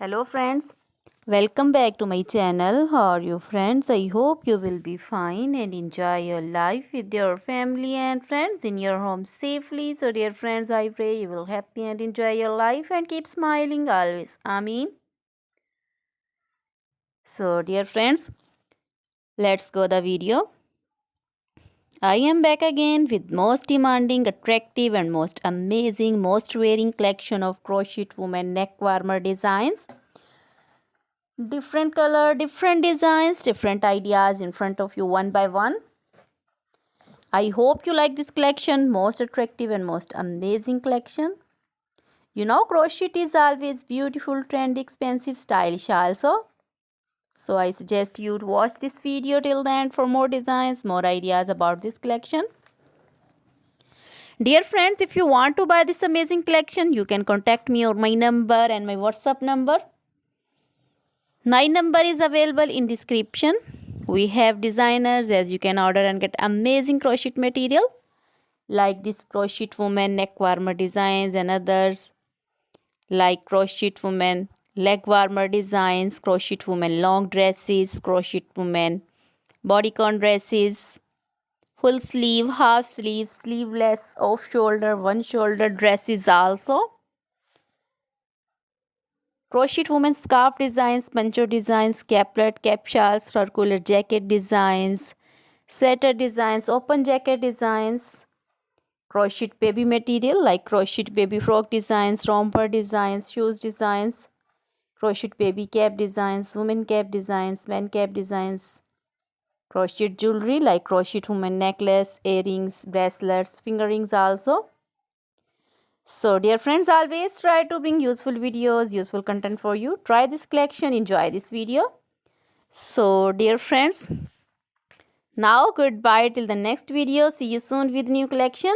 Hello friends, welcome back to my channel. How are you friends? I hope you will be fine and enjoy your life with your family and friends in your home safely. So dear friends, I pray you will happy and enjoy your life and keep smiling always. Amen. So dear friends, let's go the video. I am back again with most demanding, attractive and most amazing, most wearing collection of crochet women neck warmer designs. Different color, different designs, different ideas in front of you one by one. I hope you like this collection, most attractive and most amazing collection. You know, crochet is always beautiful, trendy, expensive, stylish also. So I suggest you to watch this video till the end for more designs, more ideas about this collection. Dear friends, if you want to buy this amazing collection, you can contact me on my number and my WhatsApp number. My number is available in description. We have designers as you can order and get amazing crochet material like this crochet woman neck warmer designs and others like crochet woman leg warmer designs, crochet woman long dresses, crochet woman bodycon dresses, full sleeve, half sleeve, sleeveless, off shoulder, one shoulder dresses also. Crochet woman scarf designs, poncho designs, caplet, cap shawls, circular jacket designs, sweater designs, open jacket designs, crochet baby material like crochet baby frock designs, romper designs, shoes designs, crochet baby cap designs, women cap designs, men cap designs, crochet jewelry like crochet woman necklace, earrings, bracelets, finger rings also. So dear friends, always try to bring useful videos, useful content for you. Try this collection, enjoy this video. So dear friends, now goodbye till the next video. See you soon with new collection.